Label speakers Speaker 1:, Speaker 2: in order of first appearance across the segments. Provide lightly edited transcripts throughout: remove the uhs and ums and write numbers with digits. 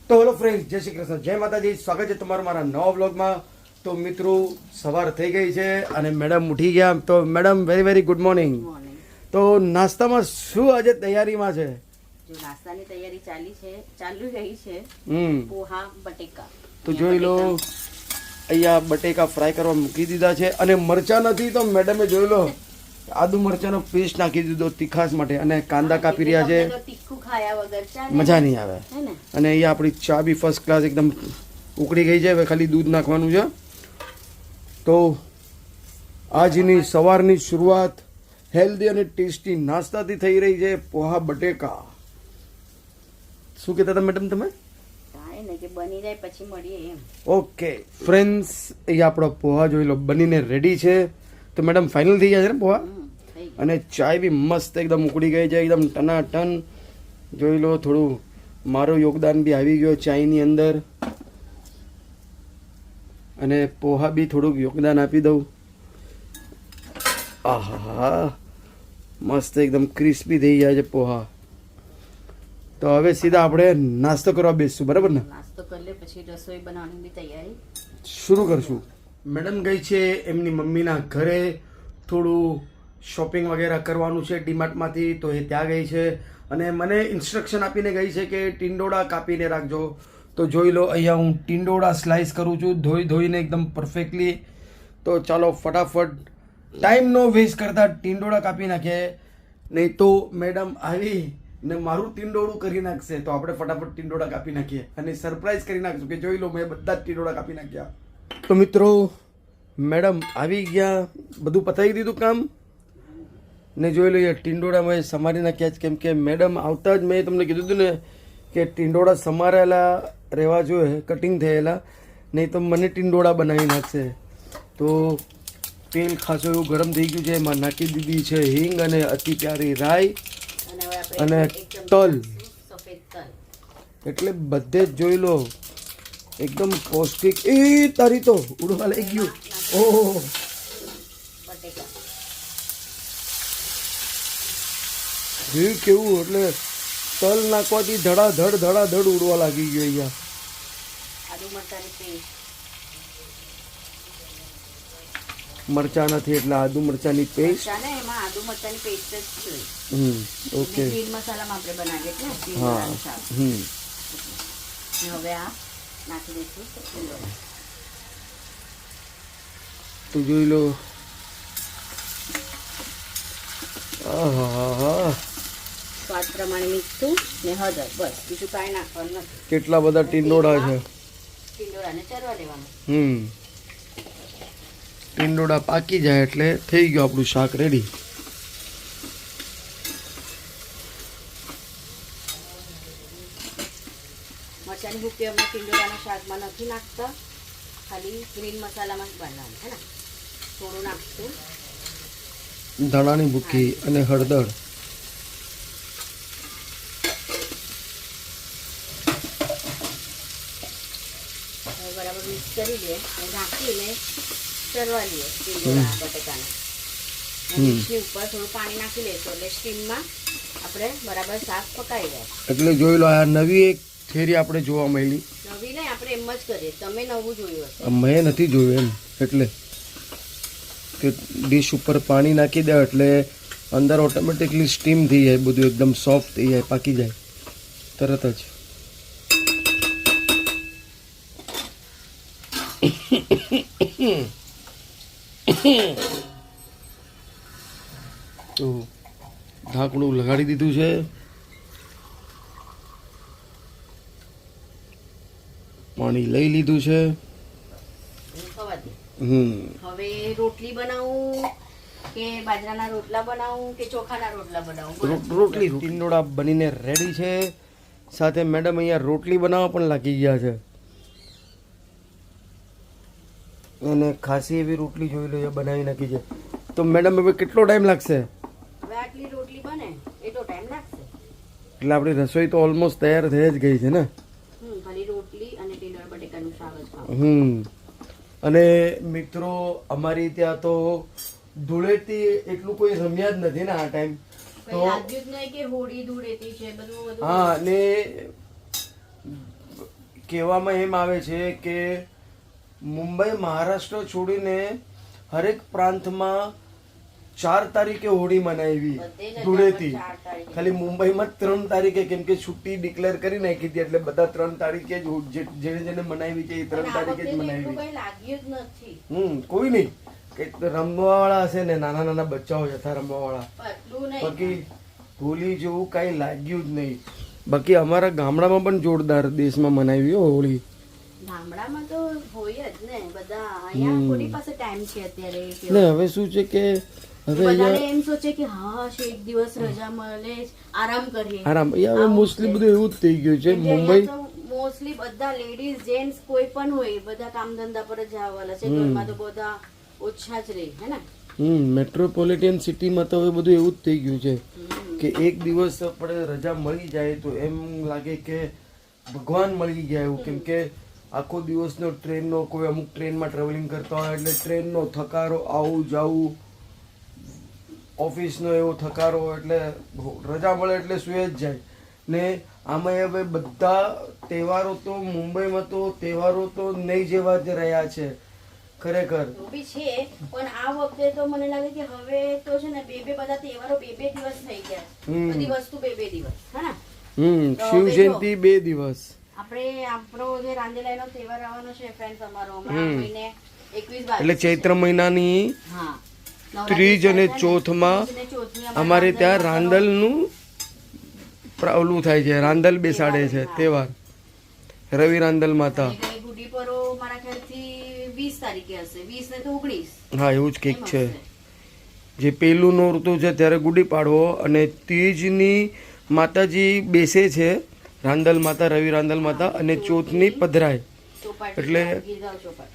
Speaker 1: તો hello friends, જય શ્રી કૃષ્ણ, જય માતાજી. સ્વાગત છે તમારું મારા નવા વ્લોગમાં. તો મિત્રો, સવાર થઈ ગઈ છે અને મેડમ ઉઠી ગયા. તો madam, very very good morning. તો નાસ્તામાં શું આજે તૈયારીમાં છે?
Speaker 2: જો નાસ્તાની તૈયારી ચાલુ રહી છે. પોહા બટેકા.
Speaker 1: તો જોઈ લો, અહીંયા બટેકા ફ્રાય કરવા મૂકી દીધા છે અને મરચા નથી તો મેડમે જોઈ લો આદુ મરચાનો પેસ્ટ નાખી દીધો તીખાસ માટે અને કાંદા કાપી રહ્યા છે.
Speaker 2: તીખું ખાયા વગર ચાલે,
Speaker 1: મજા નહીં આવે. અને અહીંયા આપણી ચા બી ફર્સ્ટ ક્લાસ એકદમ ઉકળી ગઈ છે. હવે ખાલી દૂધ નાખવાનું છે. તો આજની સવારની શરૂઆત હેલ્ધી અને ટેસ્ટી નાસ્તાથી થઈ રહી છે. પોહા બટેકા. શું કહેતા હતા મેડમ તમે?
Speaker 2: કાંઈ નહીં, કે બની જાય પછી મળીએ એમ.
Speaker 1: ઓકે ફ્રેન્ડ્સ, અહીંયા આપણો પોહા જોઈ લો બનીને રેડી છે. તો મેડમ ફાઇનલ થઈ ગયા છે ને પોહા? અને ચાય બી મસ્ત એકદમ ઉકળી ગઈ છે, એકદમ ટનાટન. જોઈ લો, થોડું મારું યોગદાન બી આવી ગયો ચાયની અંદર. અને પોહા બી થોડુંક યોગદાન આપી દઉં. આહા, મસ્ત એકદમ ક્રિસ્પી થઈ ગયા છે પોહા. તો હવે સીધા આપણે નાસ્તો કરવા બેસશું, બરાબર ને?
Speaker 2: નાસ્તો કરી લે પછી રસોઈ બનાવવાની બી તૈયારી
Speaker 1: શરૂ કરશું. મેડમ ગઈ છે એમની મમ્મીના ઘરે, થોડું શોપિંગ વગેરે કરવાનું છે ડીમાર્ટમાંથી, તો એ ત્યાં ગઈ છે અને મને ઇન્સ્ટ્રક્શન આપીને ગઈ છે કે ટીંડોળા કાપીને રાખજો. તો જોઈ લો, અહીંયા હું ટીંડોળા સ્લાઇસ કરું છું ધોઈને એકદમ પરફેક્ટલી. તો ચાલો ફટાફટ ટાઈમ નો વેસ્ટ કરતા ટીંડોળા કાપી નાખીએ, નહીં તો મેડમ આવી ને મારું ટીંડોળું કરી નાખશે. તો આપણે ફટાફટ ટીંડોળા કાપી નાખીએ અને સરપ્રાઈઝ કરી નાખશું કે જોઈ લો, મેં બધા જ ટીંડોળા કાપી નાખ્યા. તો મિત્રો, મેડમ આવી ગયા, બધું પતાવી દીધું કામ ને જોઈ લઈએ ટીંડોળા મેં સમારી નાખ્યા છે. કેમ કે મેડમ આવતા જ મેં તમને કીધું હતું ને કે ટીંડોળા સમારેલા રહેવા જોઈએ, કટિંગ થયેલા, નહીં તો મને ટીંડોળા બનાવી નાખશે. તો તેલ ખાસું એવું ગરમ થઈ ગયું છે, એમાં નાખી દીધી છે હિંગ અને અતિ પ્યારી રાઈ અને તલ.
Speaker 2: સફેદ તલ
Speaker 1: એટલે બધે જ જોઈ લો એકદમ પૌષ્ટિક. એ તારી તો ઉડવા લઈ ગયું. ઓહો,
Speaker 2: બટેકા
Speaker 1: કેવું, એટલે તલ નાખવાથી ધડાધડ ઉડવા લાગી ગયો. અહીંયા
Speaker 2: આદુ મરચાની પેસ્ટ,
Speaker 1: મરચા નથી એટલે આદુ મરચાની પેસ્ટ.
Speaker 2: ચાલે એમાં આદુ મરચાની પેસ્ટ જ જોઈએ.
Speaker 1: ઓકે,
Speaker 2: ગ્રીન મસાલામાં આપણે બનાવીએ એટલે ગ્રીન
Speaker 1: હા.
Speaker 2: મસાલાનું શાક. ને હવે આ નાખી દઈશું ટીંડોળા.
Speaker 1: તો જોઈ લો. આહા,
Speaker 2: સ્વાદ પ્રમાણે મીઠું ને હળદર, બસ બીજું કાંઈ નાખવાનું નથી.
Speaker 1: કેટલા બધા ટીંડોળા છે.
Speaker 2: ટીંડોળાને ચરવા દેવાનું.
Speaker 1: ટીંડોળા પાકી જાય એટલે થઈ ગયું આપણું શાક રેડી.
Speaker 2: મરચાની ભૂકી અમે ટીંડોળાના શાકમાં નથી નાખતા, ખાલી ગ્રીન મસાલામાં જ બનાવવાનું હે ને. થોડું નાખશું
Speaker 1: ધાણાની ભૂકી અને હળદર.
Speaker 2: હવે બરાબર મિક્સ કરી દે અને ઢાંકીને ચરવા લઈએ ટીંડોળા બટેકાને. મિક્સની ઉપર થોડું પાણી નાખી લઈશું એટલે સ્ટીમમાં આપણે બરાબર શાક પકાઈ જાય.
Speaker 1: એટલે જોઈ લો, આ નવી એક થેરી આપણે જોવા મળી.
Speaker 2: નવી નહીં, આપણે એમ જ કરીએ. તમે નવું જોયું હશે.
Speaker 1: મેં નથી જોયું એમ, એટલે કે ડીશ ઉપર પાણી નાખી દે એટલે અંદર ઓટોમેટિકલી સ્ટીમ થઈ જાય, બધું એકદમ સોફ્ટ થઈ જાય, પાકી જાય તરત જ. તો ઢાંકણું લગાડી દીધું છે. પાણી લઈ લીધું છે.
Speaker 2: ખવા દે.
Speaker 1: હવે
Speaker 2: રોટલી બનાવું કે બાજરાના રોટલા બનાવું કે ચોખાના રોટલા બનાવું?
Speaker 1: રોટલી. ટીંડોળા બનીને રેડી છે. સાથે મેડમ અહીંયા રોટલી બનાવવા પણ લાગી ગયા છે અને ખાસી એવી રોટલી જોઈ લો એ બનાવી નાખી છે. તો મેડમ હવે કેટલો ટાઈમ લાગશે?
Speaker 2: હવે આટલી રોટલી બને એટલો ટાઈમ લાગશે.
Speaker 1: એટલે આપણી રસોઈ તો ઓલમોસ્ટ તૈયાર થઈ જ ગઈ છે ને.
Speaker 2: ખાલી રોટલી અને ટીંડોળા બટેકાનું શાક જ ખાવું.
Speaker 1: અને મિત્રો, અમારી ત્યાં તો ધૂળેટી એટલું કોઈ રમ્યા જ નથી ને આ ટાઈમ.
Speaker 2: તો યાદ જ નહીં કે હોળી ધૂળેટી છે બધું.
Speaker 1: હા, ને કહેવામાં એમ આવે છે કે મુંબઈ મહારાષ્ટ્ર છોડીને હરેક પ્રાંતમાં 4 તારીખે હોળી મનાવી ધૂળેટી. ખાલી મુંબઈમાં 3 તારીખે, કેમ કે છુટ્ટી ડિક્લેર કરી નાખી હતી એટલે બધા 3 તારીખે જ જેને જેને મનાવી છે એ 3 તારીખે જ મનાવી. કોઈ નહીં, કઈ રમવા વાળા હશે ને, નાના નાના બચ્ચાઓ હતા રમવા વાળા. બાકી હોળી જેવું કઈ લાગ્યું જ નહીં. બાકી અમારા ગામડામાં પણ જોરદાર દેશમાં મનાવી હોળી.
Speaker 2: ગામડામાં તો હોય જ ને બધા. અહીંયા કોની પાસે ટાઈમ છે અત્યારે?
Speaker 1: ને હવે શું છે કે હવે
Speaker 2: બધાને એમ સોચે કે હા એક દિવસ રજા મળે, આરામ કરીએ.
Speaker 1: આરામ હવે મોસ્ટલી બધું એવું જ થઈ ગયું છે. મુંબઈ
Speaker 2: મોસ્ટલી બધા લેડીઝ જેન્ટ્સ કોઈ પણ હોય બધા કામ ધંધા પર જ જવાના છે. ઘરમાં તો બધા ઓછા જ રહે હે ને.
Speaker 1: મેટ્રોપોલિટન સિટીમાં તો હવે બધું એવું જ થઈ ગયું છે કે એક દિવસ આપણે રજા મળી જાય તો એમ લાગે કે ભગવાન મળી ગયા એવું. કેમ કે આખો દિવસનો ટ્રેનનો, કોઈ અમુક ટ્રેનમાં ટ્રાવેલિંગ કરતા હોય એટલે ટ્રેનનો થકારો, આવું જાવું, ઓફિસનો એવો થકારો, એટલે રજા મળે એટલે સુઈ જ જાય. ને આમાં હવે બધા તહેવારો તો મુંબઈમાં તો તહેવારો તો નહીં જેવા જ રહ્યા છે ખરેખર.
Speaker 2: બી છે પણ આ વખતે તો મને લાગે કે હવે તો છે ને બે બધા તહેવારો બે દિવસ થઈ ગયા. બધી વસ્તુ બે દિવસ હે ને.
Speaker 1: શિવ જયંતિ 2 દિવસ.
Speaker 2: આપણે આપણો જે રાંદેલાઈનો તહેવાર આવવાનો છે ફ્રેન્ડ્સ અમારો હમણાં મહિને 21
Speaker 1: એટલે ચૈત્ર મહિનાની
Speaker 2: હા
Speaker 1: ત્રીજ અને ચોથમાં અમારે ત્યાં રાંદલનું ઓલું થાય છે, રાંદલ બેસાડે છે તહેવાર, રવિ રાંદલ માતા.
Speaker 2: ગુડી પરો મારા ખ્યાલથી 20 તારીખે હશે, 20 ને તો 19.
Speaker 1: હા એવું જ કંઈક છે. જે પેલું નોરતું છે ત્યારે ગુડી પાડવો અને ત્રીજની માતાજી બેસે છે રાંદલ માતા, રવિ રાંદલ માતા, અને ચોથની પધરાય. એટલે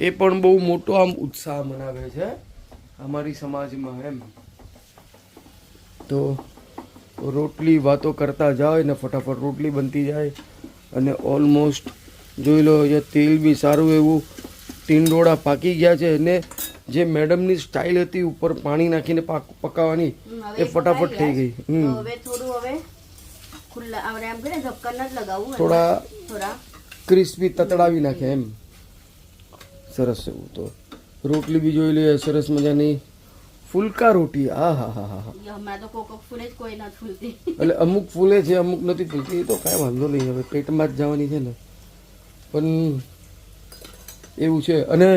Speaker 1: એ પણ બહુ મોટો આમ ઉત્સાહ મનાવે છે અમારી સમાજમાં એમ. તો રોટલી વાતો કરતા જાય ને ફટાફટ રોટલી બનતી જાય. અને ઓલમોસ્ટ જોઈ લો અહીંયા તેલ બી સારું એવું, ટીંડોળા પાકી ગયા છે. અને જે મેડમની સ્ટાઇલ હતી ઉપર પાણી નાખીને પકાવવાની એ ફટાફટ થઈ ગઈ.
Speaker 2: હવે થોડું હવે ખુલ્લા આપણે એમ કે ઢક્કન જ લગાવવું,
Speaker 1: થોડા ક્રિસ્પી તતડાવી નાખે એમ. સરસ એવું. તો રોટલી બી જોઈ લઈએ, સરસ મજાની ફુલકા રોટી. આ હા હા હા.
Speaker 2: હમણાં તો કોક ફૂલે જ કોઈ નથી ફૂલતી.
Speaker 1: એટલે અમુક ફૂલે છે, અમુક નથી ફૂલતી. એ તો કાંઈ વાંધો નહીં, હવે પેટમાં જ જવાની છે ને. પણ એવું છે. અને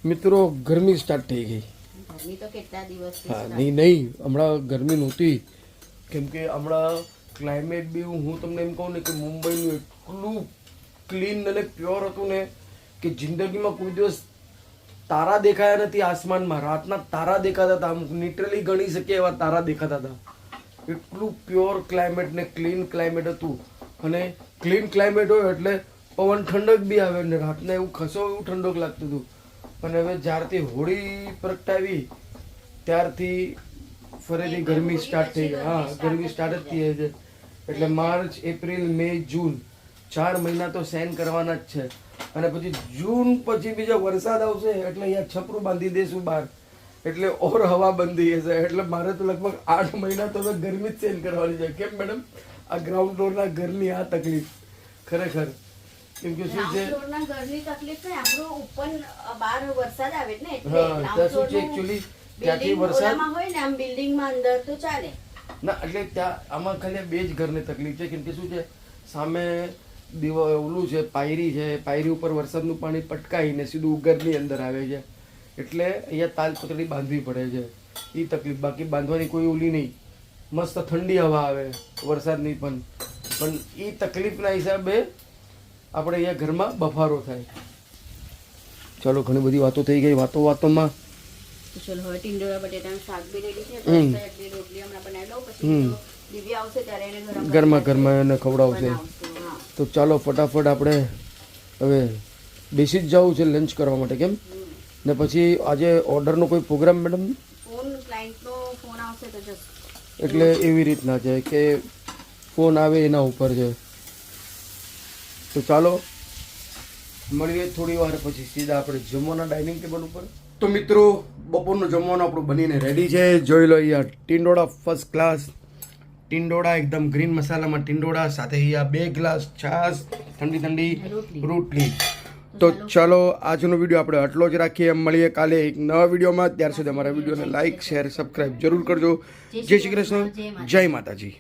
Speaker 1: મિત્રો ગરમી સ્ટાર્ટ થઈ ગઈ.
Speaker 2: ગરમી તો કેટલા દિવસ.
Speaker 1: હા નહીં હમણાં ગરમી નહોતી. કેમ કે હમણાં ક્લાઇમેટ બી હું તમને એમ કહું ને કે મુંબઈનું એટલું ક્લીન અને પ્યોર હતું ને કે જિંદગીમાં કોઈ દિવસ તારા દેખાયા નથી આસમાનમાં. રાતના તારા દેખાતા હતા, અમુક લિટરલી ગણી શકીએ એવા તારા દેખાતા હતા. એટલું પ્યોર ક્લાઇમેટ ને ક્લીન ક્લાઇમેટ હતું. અને ક્લીન ક્લાઇમેટ હોય એટલે પવન ઠંડક બી આવે ને રાતના એવું ખસો એવું ઠંડક લાગતું હતું. અને હવે જ્યારથી હોળી પ્રગટાવી ત્યારથી ફરીથી ગરમી સ્ટાર્ટ થઈ ગઈ. હા ગરમી સ્ટાર્ટ જ થઈ છે. એટલે માર્ચ, એપ્રિલ, મે, જૂન 4 મહિના તો સહન કરવાના જ છે. અને પછી જૂન પછી બીજો વરસાદ આવશે એટલે અહીંયા છપરું બાંધી દેશું બહાર, એટલે ઓર હવા બંધી હશે. એટલે મારે તો લગભગ 8 મહિના તો ગરમી જ સહન કરવાની છે. કેમ મેડમ? આ ગ્રાઉન્ડ ફ્લોરના ઘરની આ તકલીફ ખરેખર. કેમ કે શું છે
Speaker 2: ઘરની તકલીફ ને આપણો ઉપર બહાર વરસાદ આવે ને
Speaker 1: ત્યાં શું છે એકચ્યુઅલી ત્યાંથી વરસાદ
Speaker 2: હોય ને આમ બિલ્ડિંગમાં અંદર તો ચાલે
Speaker 1: ના. એટલે ત્યાં આમાં ખાલી 2 જ ઘરની તકલીફ છે. કેમ કે શું છે સામે ઓલું છે પાયરી છે, પાયરી ઉપર વરસાદનું પાણી પટકાઈને સીધું ઘરની અંદર આવે છે. એટલે અહીંયા તાલપત્રી બાંધવી પડે છે, એ તકલીફ. બાકી બાંધવાની કોઈ ઓલી નહીં. મસ્ત ઠંડી હવા આવે વરસાદની પણ એ તકલીફના હિસાબે આપણે અહીંયા ઘરમાં બફારો થાય. ચાલો ઘણી બધી વાતો થઈ ગઈ. વાતોમાં
Speaker 2: ચલો હવે ટીંડોળા બટેટાનું શાક બી રેડી છે. એટલી રોટલી હમણાં બનાવી લઉં, પછી દિવ્યા આવશે ત્યારે એને
Speaker 1: ગરમા એને ખવડાવશે. તો ચાલો ફટાફટ આપણે હવે બેસી જ જવું છે લંચ કરવા માટે. કેમ ને પછી આજે ઓર્ડરનો કોઈ પ્રોગ્રામ મેડમ?
Speaker 2: ક્લાયન્ટનો ફોન આવશે તો જસ્ટ.
Speaker 1: એટલે એવી રીતના છે કે ફોન આવે એના ઉપર છે. તો ચાલો મળીએ થોડી વાર પછી સીધા આપણે જમવાના ડાઇનિંગ ટેબલ ઉપર. તો મિત્રો બપોરનું જમવાનું આપણું બનીને રેડી છે. જોઈ લો અહીંયા ટીંડોળા ફર્સ્ટ ક્લાસ, ટિંડોળા એકદમ ગ્રીન મસાલામાં ટિંડોળા, સાથે અહીંયા 2 ગ્લાસ છાશ, ઠંડી ઠંડી રોટલી. તો ચાલો આજનો વિડીયો આપણે આટલો જ રાખીએ. મળીએ કાલે એક નવા વિડીયોમાં. ત્યાર સુધી અમારા વિડીયોને લાઇક, શેર, સબસ્ક્રાઈબ જરૂર કરજો. જય શ્રી કૃષ્ણ, જય માતાજી.